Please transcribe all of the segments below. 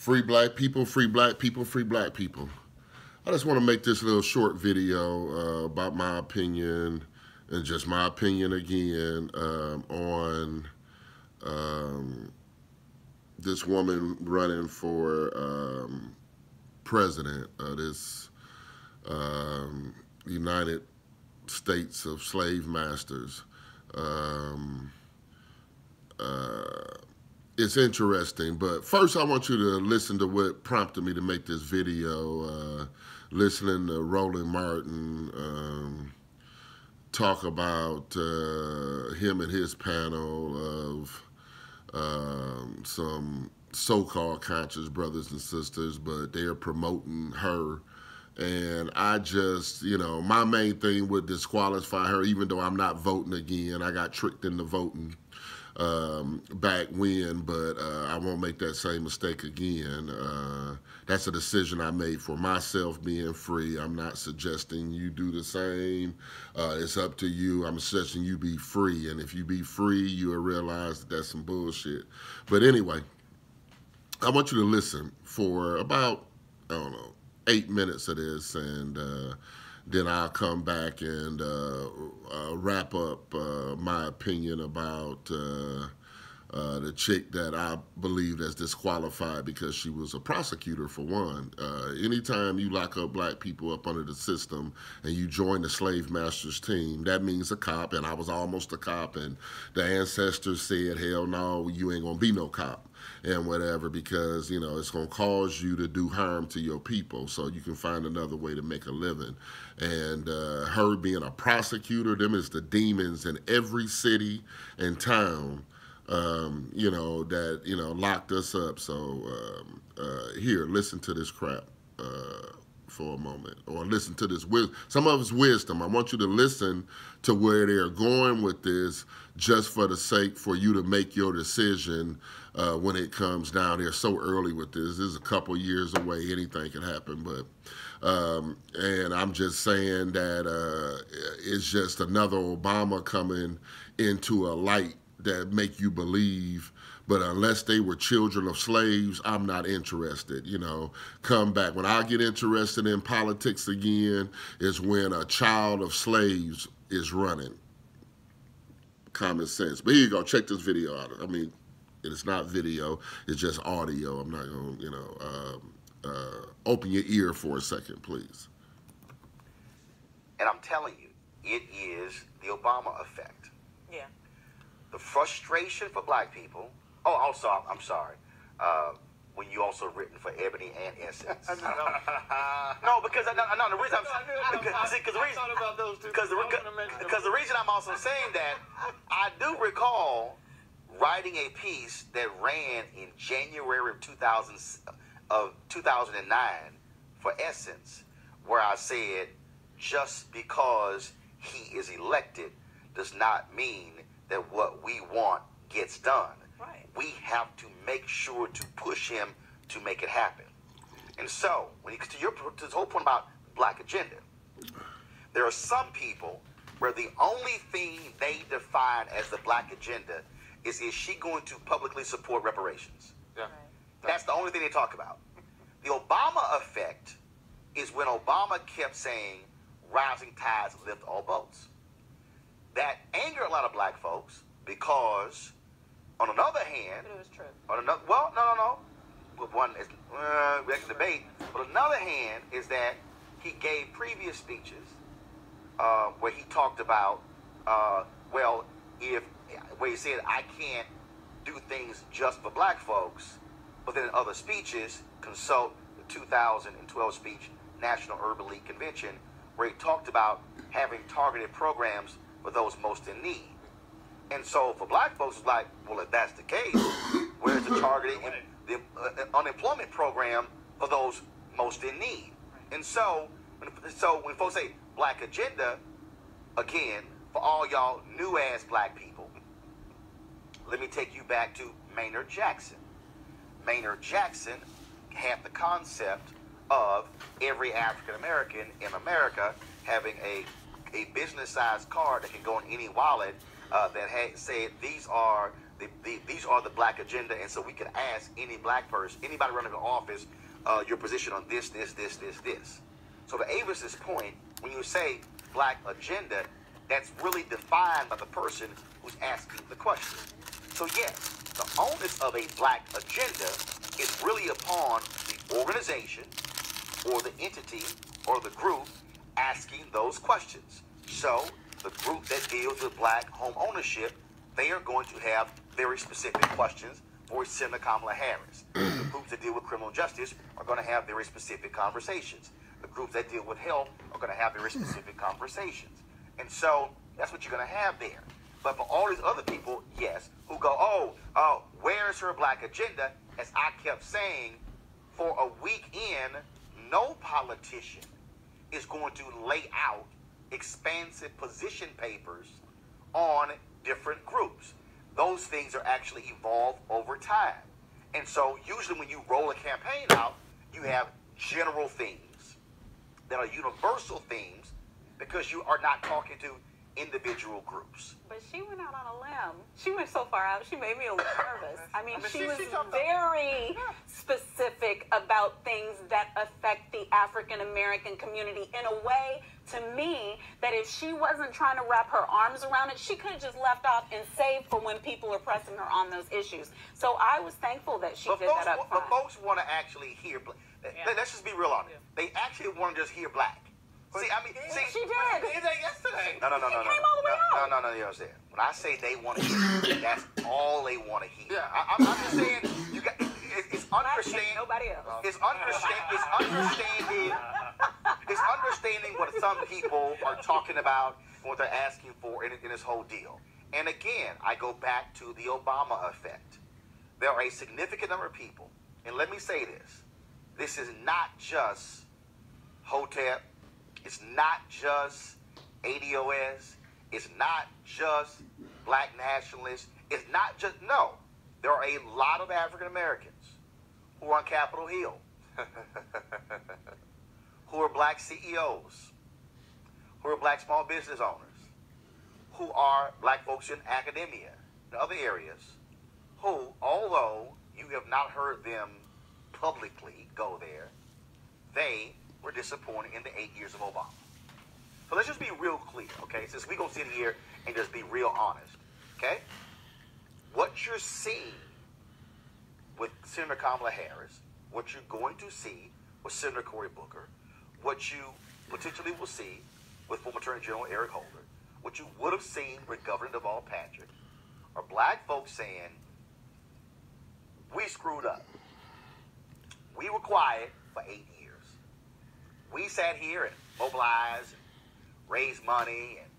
Free black people, free black people, free black people. I just want to make this little short video about my opinion, and just my opinion again, on um, this woman running for president of this United States of Slave Masters. Um, uh, it's interesting, but first I want you to listen to what prompted me to make this video. Listening to Roland Martin talk about him and his panel of some so-called conscious brothers and sisters, but they're promoting her. And I just, my main thing would disqualify her, even though I'm not voting again. I got tricked into voting back when, but I won't make that same mistake again. That's a decision I made for myself, being free. I'm not suggesting you do the same. It's up to you. I'm suggesting you be free, and if you be free, you'll realize that that's some bullshit. But anyway, I want you to listen for about, I don't know, 8 minutes of this, and then I'll come back and wrap up my opinion about the chick that I believe is disqualified because she was a prosecutor, for one. Anytime you lock up black people up under the system and you join the slave masters team, that means a cop, and I was almost a cop, and the ancestors said, hell no, you ain't gonna be no cop and whatever, because it's going to cause you to do harm to your people, so you can find another way to make a living. And her being a prosecutor, them is the demons in every city and town, that locked us up. So here, listen to this crap for a moment, or listen to this some of it's wisdom. I want you to listen to where they're going with this, just for the sake for you to make your decision when it comes down. They're so early with this. This is a couple years away. Anything can happen. But and I'm just saying that it's just another Obama coming into a light that make you believe. But unless they were children of slaves, I'm not interested. Come back. When I get interested in politics again is when a child of slaves is running. Common sense. But here you go. Check this video out. I mean, it's not video. It's just audio. I'm not going to, open your ear for a second, please. And I'm telling you, it is the Obama effect. Yeah. The frustration for black people. Oh, also, I'm sorry. When you also written for Ebony and Essence. No, because the reason because the reason I'm also saying that, I do recall writing a piece that ran in January of 2009 for Essence, where I said, just because he is elected does not mean that what we want gets done. Right. We have to make sure to push him to make it happen. And so, when you get to this whole point about black agenda, there are some people where the only thing they define as the black agenda is she going to publicly support reparations? Yeah. Right. That's the only thing they talk about. The Obama effect is when Obama kept saying, rising tides lift all boats. That angered a lot of black folks because, on another hand, But it was true. no. But one is we can debate. But on another hand is that he gave previous speeches where he talked about, where he said, I can't do things just for black folks, but then in other speeches, consult the 2012 speech, National Urban League Convention, where he talked about having targeted programs for those most in need. And so for black folks, it's like, well, if that's the case, where's the targeting the unemployment program for those most in need? And so when folks say black agenda, again, for all y'all new-ass black people, let me take you back to Maynard Jackson. Maynard Jackson had the concept of every African-American in America having a business-sized card that can go in any wallet that had said these are called the Black Agenda. And so we could ask any black person, anybody running for office, your position on this. So to Avis's point, when you say Black Agenda, that's really defined by the person who's asking the question. So yes, the onus of a Black Agenda is really upon the organization or the entity or the group asking those questions. So the group that deals with black home ownership, they are going to have very specific questions for Senator Kamala Harris. The groups that deal with criminal justice are going to have very specific conversations. The groups that deal with health are going to have very specific conversations. And so that's what you're going to have there. But for all these other people, yes, who go, oh, where's her Black Agenda? As I kept saying, for a week in, no politician is going to lay out expansive position papers on different groups. Those things are actually evolved over time. And so usually when you roll a campaign out, you have general themes that are universal themes because you are not talking to individual groups. But she went out on a limb. She went so far out, she made me a little nervous. I mean, she was very specific about things that affect the African American community in a way, to me, that if she wasn't trying to wrap her arms around it, she could have just left off and saved for when people are pressing her on those issues. So I was thankful that she did that up front. But folks want to actually hear, let's just be real on it. They actually want to just hear black. See, I mean, she did. Yesterday. No. Came all the way out. No, you understand. When I say they want to hear, that's all they want to hear. Yeah, I'm just saying, you got, it's understanding. Nobody else. It's understanding what some people are talking about, what they're asking for in this whole deal. And again, I go back to the Obama effect. There are a significant number of people, and let me say this. This is not just Hotep. It's not just ADOS. It's not just black nationalists. It's not just, no. There are a lot of African Americans who are on Capitol Hill, who are black CEOs, who are black small business owners, who are black folks in academia and other areas, who, although you have not heard them publicly go there, they were disappointed in the 8 years of Obama. So let's just be real clear, okay? Since we're going to sit here and just be real honest, okay? What you're seeing with Senator Kamala Harris, what you're going to see with Senator Cory Booker, what you potentially will see with former Attorney General Eric Holder, what you would have seen with Governor Deval Patrick, are black folks saying, we screwed up. We were quiet for 8 years. We sat here and mobilized and raised money and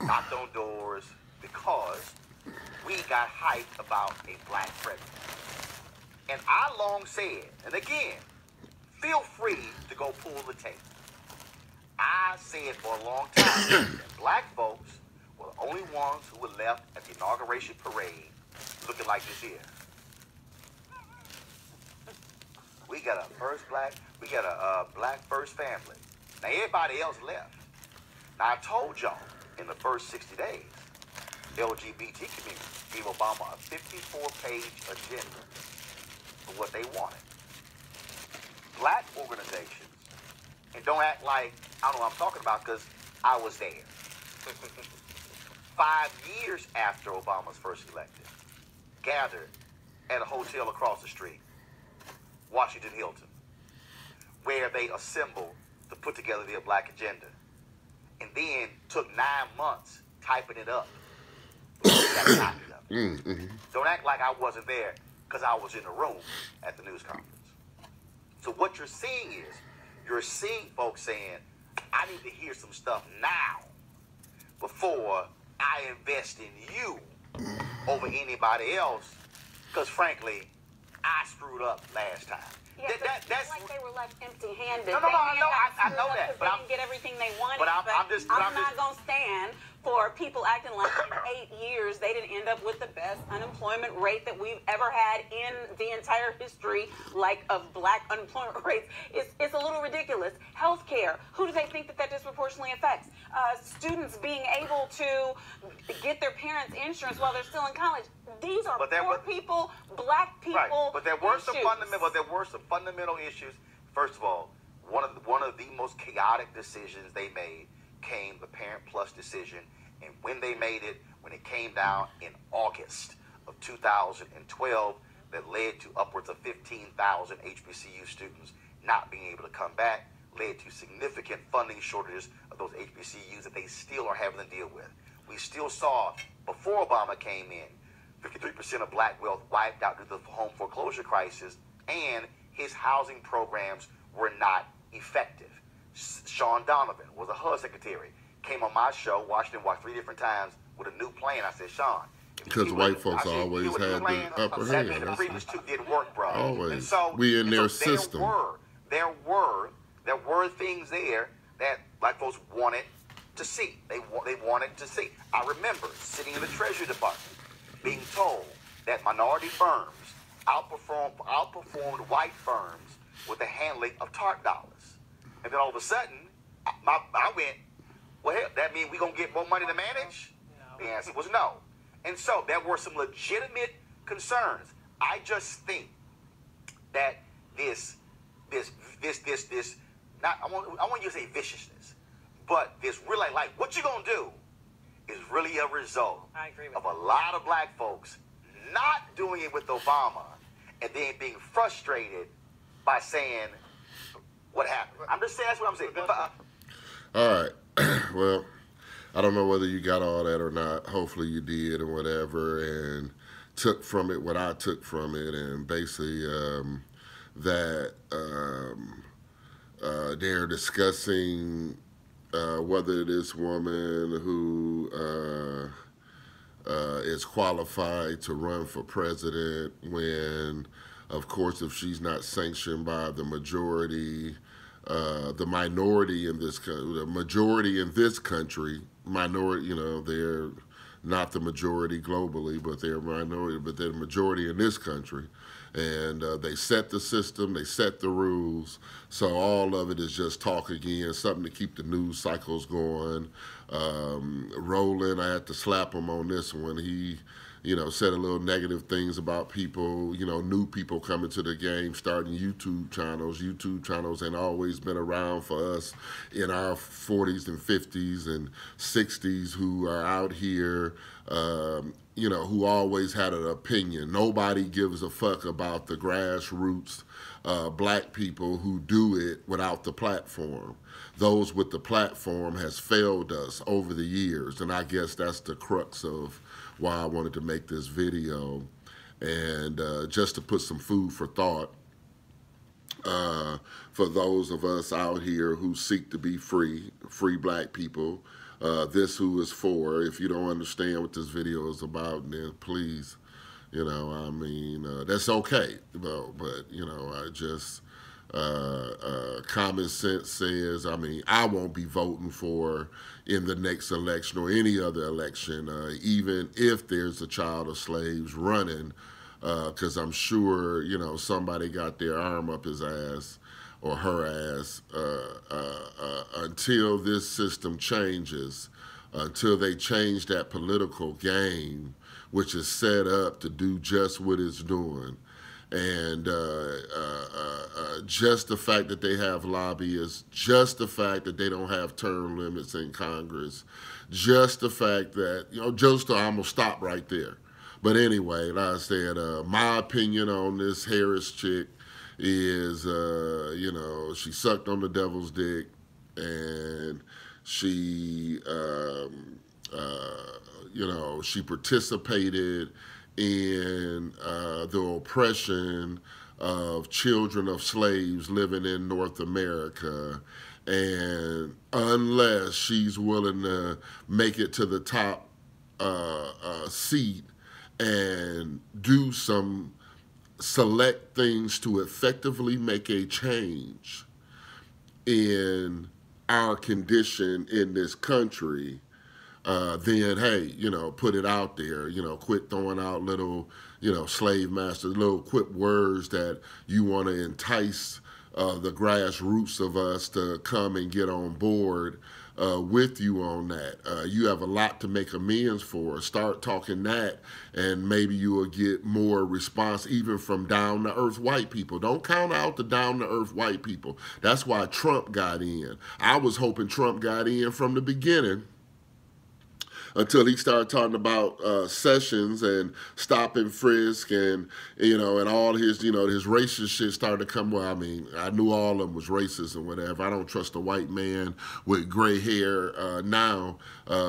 knocked on doors because we got hyped about a black president. And I long said, and again, feel free to go pull the tape. I said for a long time that black folks were the only ones who were left at the inauguration parade looking like this here. We got a black first family. Now everybody else left. Now I told y'all in the first 60 days, the LGBT community gave Obama a 54-page agenda for what they wanted. Black organizations, and don't act like I don't know what I'm talking about because I was there. 5 years after Obama's first elected, gathered at a hotel across the street, Washington Hilton, where they assembled to put together their black agenda, and then took 9 months typing it up. Don't act like I wasn't there because I was in the room at the news conference. So what you're seeing is, you're seeing folks saying, I need to hear some stuff now before I invest in you over anybody else, because frankly, I screwed up last time. Yeah, that's like they were left empty-handed. No, I know that. But they didn't get everything they wanted. But I'm not going to stand for people acting like in 8 years they didn't end up with the best unemployment rate that we've ever had in the entire history, like, of black unemployment rates. It's a little ridiculous. Healthcare, who do they think that disproportionately affects? Students being able to get their parents' insurance while they're still in college. These are poor people, black people. Right. But there were some fundamental issues. First of all, one of the most chaotic decisions they made came the Parent Plus decision, and when they made it, when it came down in August of 2012, that led to upwards of 15,000 HBCU students not being able to come back, led to significant funding shortages of those HBCUs that they still are having to deal with. We still saw, before Obama came in, 53% of black wealth wiped out due to the home foreclosure crisis, and his housing programs were not effective. Sean Donovan was a HUD secretary, came on my show, Washington Watch, 3 different times with a new plan. I said, Sean, because white folks always had the upper hand. The previous 2 didn't work, bro. Always. And so, we in their system. There were things there that black folks wanted to see. They wanted to see. I remember sitting in the Treasury Department being told that minority firms outperformed white firms with the handling of TARP dollars. And then all of a sudden, I went, well, hell, that means we're going to get more money to manage? No. The answer was no. And so there were some legitimate concerns. I just think that this not, I want you to say viciousness, but this really, like, what you going to do is really a result of a lot of black folks not doing it with Obama and then being frustrated by saying, what happened? I'm just saying, that's what I'm saying. All right. Well, I don't know whether you got all that or not. Hopefully you did and whatever, and took from it what I took from it, and basically that they're discussing whether this woman who is qualified to run for president when, of course, if she's not sanctioned by the majority, the minority in this the majority in this country, minority, you know, they're not the majority globally, but they're minority, but they're the majority in this country. And they set the system, they set the rules. So all of it is just talk again, something to keep the news cycles going, rolling. I had to slap him on this one. He, you know, said a little negative things about people, you know, new people coming to the game, starting YouTube channels. YouTube channels ain't always been around for us in our 40s and 50s and 60s who are out here, you know, who always had an opinion. Nobody gives a fuck about the grassroots black people who do it without the platform. Those with the platform has failed us over the years, and I guess that's the crux of why I wanted to make this video, and just to put some food for thought for those of us out here who seek to be free black people. This who is for. If you don't understand what this video is about, then please, you know, I mean, that's okay. But you know, I just, common sense says, I mean, I won't be voting for in the next election or any other election, even if there's a child of slaves running, because I'm sure, you know, somebody got their arm up his ass or her ass until this system changes, until they change that political game, which is set up to do just what it's doing. And just the fact that they have lobbyists, just the fact that they don't have term limits in Congress, just the fact that, you know, just I'm going to stop right there. But anyway, like I said, my opinion on this Harris chick is, you know, she sucked on the devil's dick, and she, you know, she participated in the oppression of children of slaves living in North America. And unless she's willing to make it to the top seat and do some select things to effectively make a change in our condition in this country, then hey, put it out there. Quit throwing out little, slave masters, little quip words that you want to entice the grassroots of us to come and get on board with you on that. You have a lot to make amends for. Start talking that, and maybe you will get more response even from down-to-earth white people. Don't count out the down-to-earth white people. That's why Trump got in. I was hoping Trump got in from the beginning, until he started talking about Sessions and stop and frisk and all his his racist shit started to come. Well, I mean, I knew all of them was racist and whatever. I don't trust a white man with gray hair now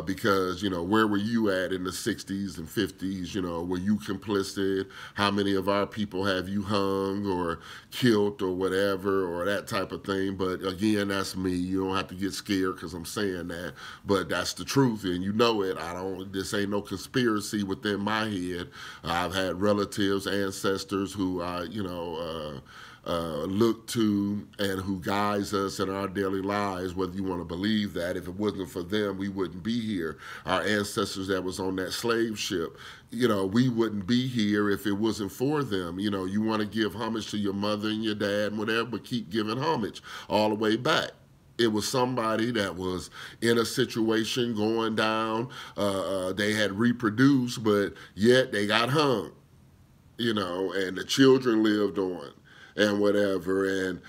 because where were you at in the 60s and 50s? Were you complicit? How many of our people have you hung or killed or whatever or that type of thing? But again, that's me. You don't have to get scared because I'm saying that, but that's the truth, and you know it. This ain't no conspiracy within my head. I've had relatives, ancestors who I, look to and who guides us in our daily lives, whether you want to believe that. If it wasn't for them, we wouldn't be here. Our ancestors that was on that slave ship, we wouldn't be here if it wasn't for them. You want to give homage to your mother and your dad and whatever, but keep giving homage all the way back. It was somebody that was in a situation going down. They had reproduced, but yet they got hung, and the children lived on and whatever, and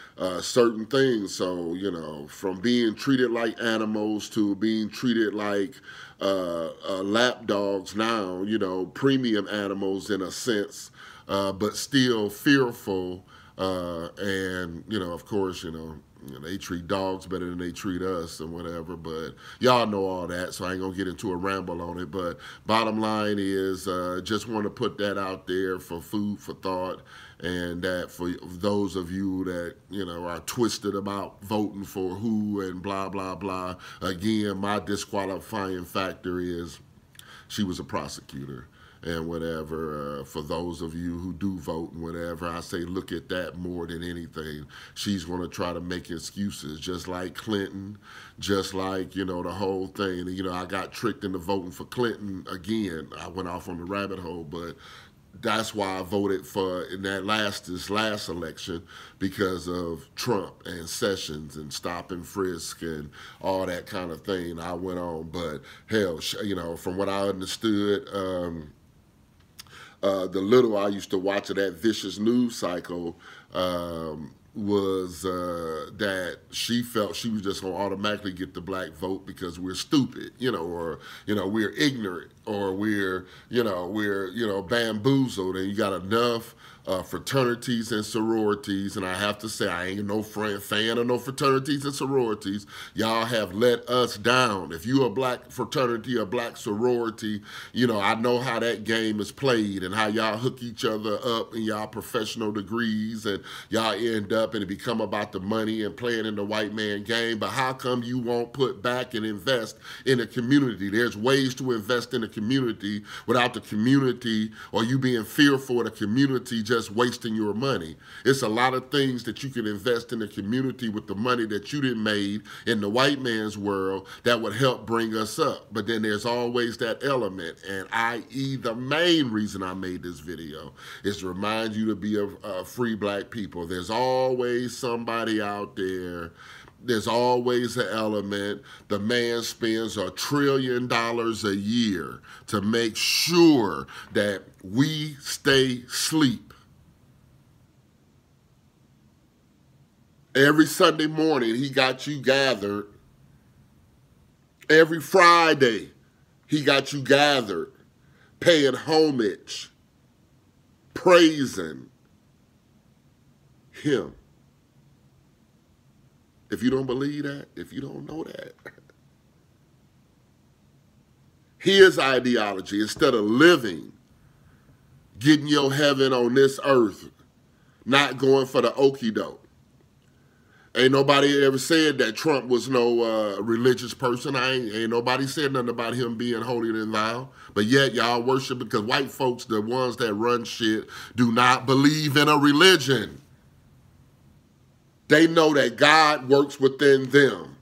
certain things. So, from being treated like animals to being treated like lap dogs now, premium animals in a sense, but still fearful. And, of course, they treat dogs better than they treat us and whatever, but y'all know all that, so I ain't gonna get into a ramble on it. But bottom line is, just want to put that out there for food for thought, and that for those of you that, are twisted about voting for who and blah, blah, blah. Again, my disqualifying factor is she was a prosecutor. And whatever, for those of you who do vote and whatever, I say look at that more than anything. She's going to try to make excuses, just like Clinton, just like, the whole thing. I got tricked into voting for Clinton again. I went off on the rabbit hole, but that's why I voted for in this last election, because of Trump and Sessions and stop and frisk and all that kind of thing. I went on, but hell, from what I understood, the little I used to watch of that vicious news cycle was that she felt she was just going to automatically get the black vote because we're stupid, or, we're ignorant, or we're bamboozled, and you got enough fraternities and sororities, and I have to say, I ain't no fan of no fraternities and sororities. Y'all have let us down. If you a black fraternity or black sorority, I know how that game is played and how y'all hook each other up in y'all professional degrees, and y'all end up and it become about the money and playing in the white man game. But how come you won't put back and invest in the community? There's ways to invest in the community without the community, or you being fearful of the community just wasting your money. It's a lot of things that you can invest in the community with the money that you didn't made in the white man's world that would help bring us up. But then there's always that element, and i.e. the main reason I made this video is to remind you to be a free black people. There's always somebody out there. There's always an element. The man spends $1 trillion a year to make sure that we stay asleep. Every Sunday morning, he got you gathered. Every Friday, he got you gathered, paying homage, praising him. If you don't believe that, if you don't know that, his ideology, instead of living, getting your heaven on this earth, not going for the okie doke. Ain't nobody ever said that Trump was no religious person. Ain't nobody said nothing about him being holier than thou. But yet y'all worship, because white folks, the ones that run shit, do not believe in a religion. They know that God works within them,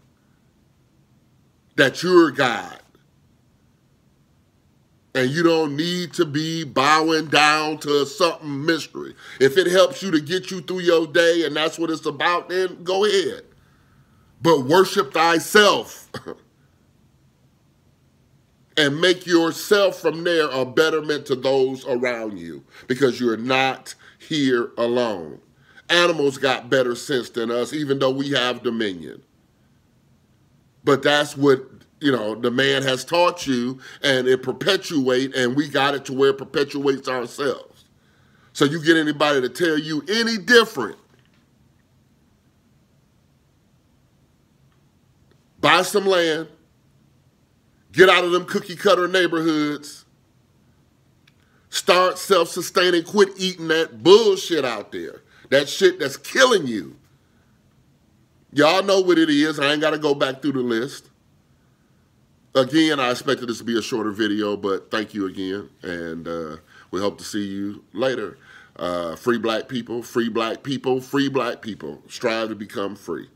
that you're God, And you don't need to be bowing down to something mystery. If it helps you to get you through your day and that's what it's about, then go ahead. But worship thyself and make yourself from there a betterment to those around you, because you're not here alone. Animals got better sense than us, even though we have dominion. But that's what, you know, the man has taught you, and it perpetuates, and we got it to where it perpetuates ourselves. So you get anybody to tell you any different, buy some land, get out of them cookie cutter neighborhoods, start self-sustaining, quit eating that bullshit out there. That shit that's killing you. Y'all know what it is. I ain't got to go back through the list. Again, I expected this to be a shorter video, but thank you again. And we hope to see you later. Free black people, free black people, free black people. Strive to become free.